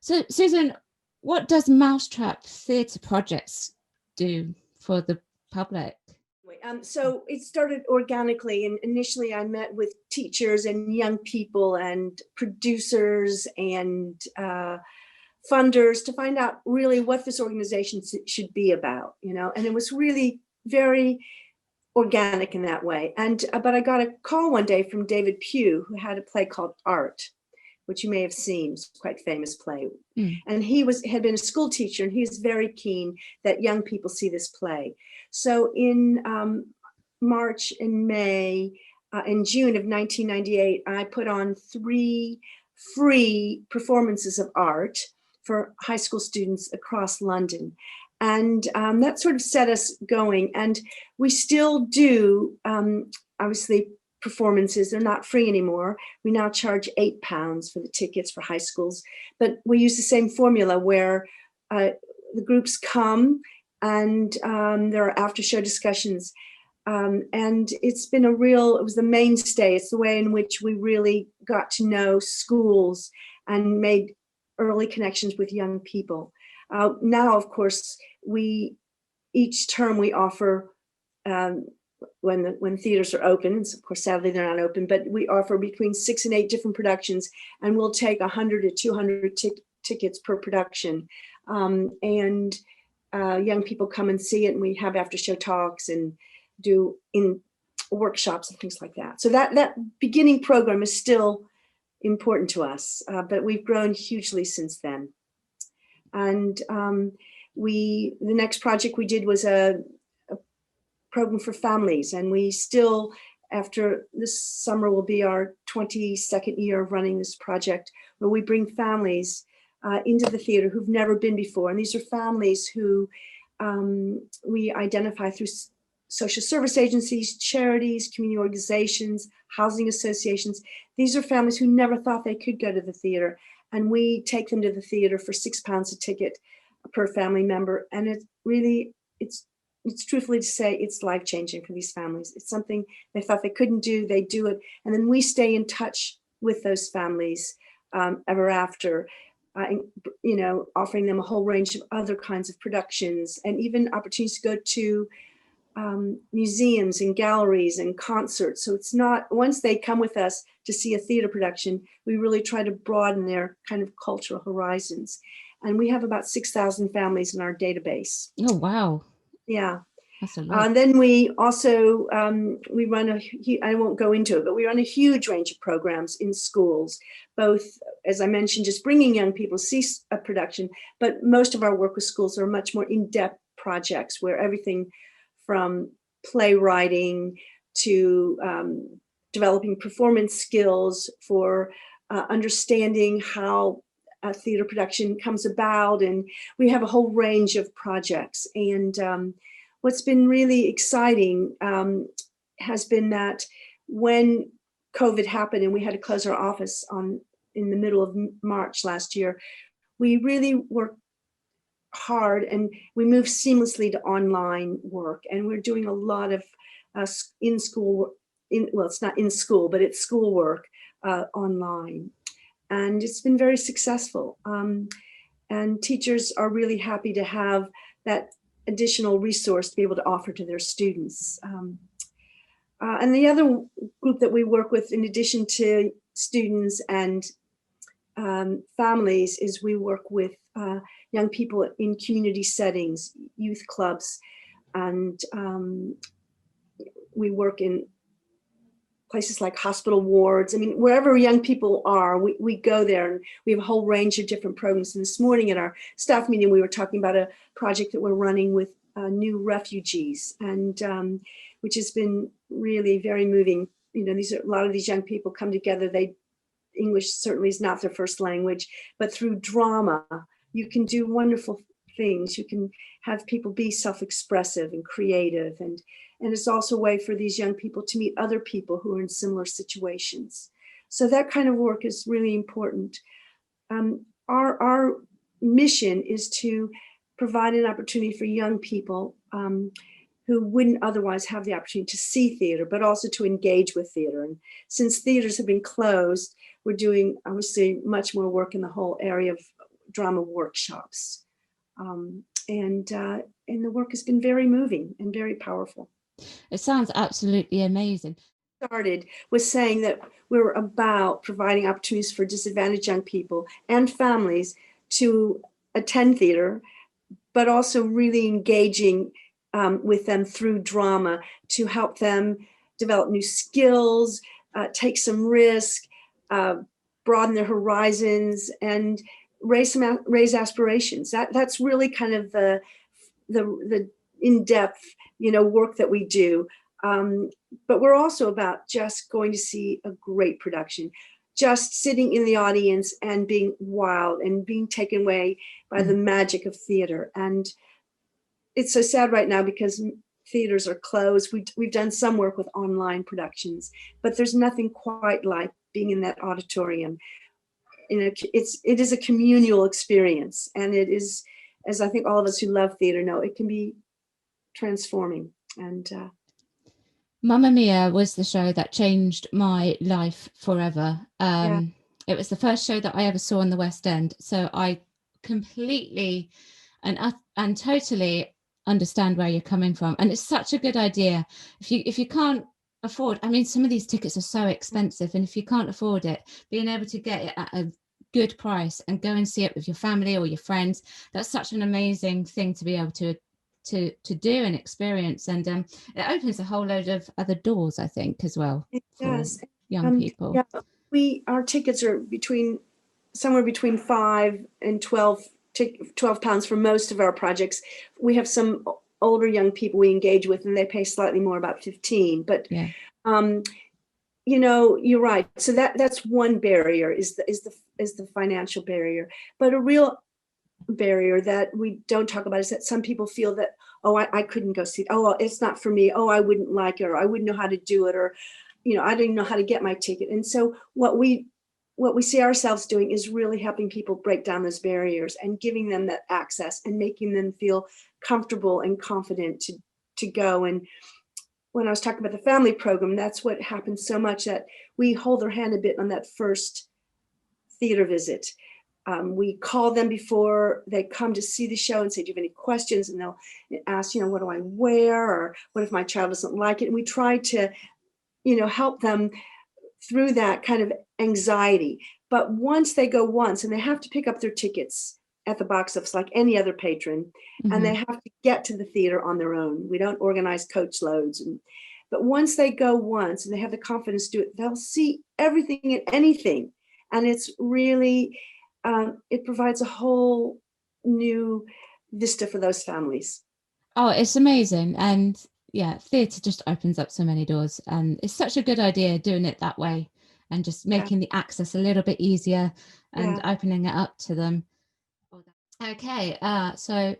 So, Susan, what does Mousetrap Theatre Projects do for the public? So it started organically, and initially I met with teachers and young people and producers and funders to find out really what this organization should be about, you know, and it was really very organic in that way. And but I got a call one day from David Pugh, who had a play called Art, which you may have seen. It's a quite famous play. And he had been a school teacher, and he was very keen that young people see this play. So in March and May and June of 1998, I put on 3 free performances of art for high school students across London. And that sort of set us going. And we still do, obviously, performances. They're not free anymore. We now charge £8 for the tickets for high schools, but we use the same formula where the groups come and there are after show discussions. And it's been it was the mainstay. It's the way in which we really got to know schools and made early connections with young people. Now, of course, each term we offer, when theaters are open, of course, sadly they're not open, but we offer between 6 and 8 different productions, and we'll take 100 to 200 tickets per production. And young people come and see it, and we have after show talks and do in workshops and things like that. So that beginning program is still important to us, but we've grown hugely since then. And the next project we did was a program for families, and we still, after this summer will be our 22nd year of running this project, where we bring families into the theater who've never been before. And these are families who we identify through social service agencies, charities, community organizations, housing associations. These are families who never thought they could go to the theater, and we take them to the theater for £6 a ticket per family member. And it's truthfully to say, it's life-changing for these families. It's something they thought they couldn't do, they do it. And then we stay in touch with those families ever after, you know, offering them a whole range of other kinds of productions, and even opportunities to go to museums and galleries and concerts. So it's not, once they come with us to see a theater production, we really try to broaden their kind of cultural horizons. And we have about 6,000 families in our database. Oh, wow. Yeah. That's a lot. And then we also, we run I won't go into it, but we run a huge range of programs in schools, both, as I mentioned, just bringing young people to see a production, but most of our work with schools are much more in-depth projects where everything from playwriting to developing performance skills for understanding how a theater production comes about. And we have a whole range of projects. And what's been really exciting has been that when COVID happened and we had to close our office in the middle of March last year, we really worked hard and we moved seamlessly to online work. And we're doing a lot of well, it's not in school, but it's schoolwork online. And it's been very successful. And teachers are really happy to have that additional resource to be able to offer to their students. And the other group that we work with, in addition to students and families, is we work with young people in community settings, youth clubs, and we work in places like hospital wards. I mean, wherever young people are, we go there, and we have a whole range of different programs. And this morning at our staff meeting, we were talking about a project that we're running with new refugees, and which has been really very moving. You know, a lot of these young people come together. English certainly is not their first language, but through drama, you can do wonderful things. You can have people be self-expressive and creative, and it's also a way for these young people to meet other people who are in similar situations. So that kind of work is really important. Our mission is to provide an opportunity for young people who wouldn't otherwise have the opportunity to see theater, but also to engage with theater. And since theaters have been closed, we're doing obviously much more work in the whole area of drama workshops. And the work has been very moving and very powerful. It sounds absolutely amazing. Started with saying that we're about providing opportunities for disadvantaged young people and families to attend theater, but also really engaging with them through drama to help them develop new skills, take some risk, broaden their horizons, and raise aspirations. That's really kind of the in-depth, work that we do. But we're also about just going to see a great production, just sitting in the audience and being wild and being taken away by the magic of theater. And it's so sad right now because theaters are closed. We've done some work with online productions, but there's nothing quite like being in that auditorium. It is a communal experience, and it is, as I think all of us who love theater know, it can be transforming. And Mamma Mia was the show that changed my life forever. It was the first show that I ever saw in the West End, so I completely and totally understand where you're coming from. And it's such a good idea. If you can't afford, I mean, some of these tickets are so expensive, and if you can't afford it, being able to get it at a good price and go and see it with your family or your friends, that's such an amazing thing to be able to do and experience. And it opens a whole load of other doors, I think, as well. It for does. young people. Yeah, our tickets are somewhere between £5 and £12 for most of our projects. We have some older young people we engage with, and they pay slightly more, about 15. But yeah. You're right. So that's one barrier, is the financial barrier. But a real barrier that we don't talk about is that some people feel that, oh, I couldn't go see it. Oh, it's not for me. Oh, I wouldn't like it, or I wouldn't know how to do it, or I don't even know how to get my ticket. And so what we see ourselves doing is really helping people break down those barriers and giving them that access and making them feel comfortable and confident to go. And when I was talking about the family program, that's what happens so much, that we hold their hand a bit on that first theater visit. We call them before they come to see the show and say, do you have any questions? And they'll ask, what do I wear? Or what if my child doesn't like it? And we try to, help them through that kind of anxiety. But once they go once, and they have to pick up their tickets at the box office like any other patron, and they have to get to the theater on their own. We don't organize coach loads. But once they go once and they have the confidence to do it, they'll see everything and anything. And it's really, it provides a whole new vista for those families. Oh, it's amazing. And yeah, theatre just opens up so many doors, and it's such a good idea doing it that way and just making the access a little bit easier and opening it up to them. Okay, so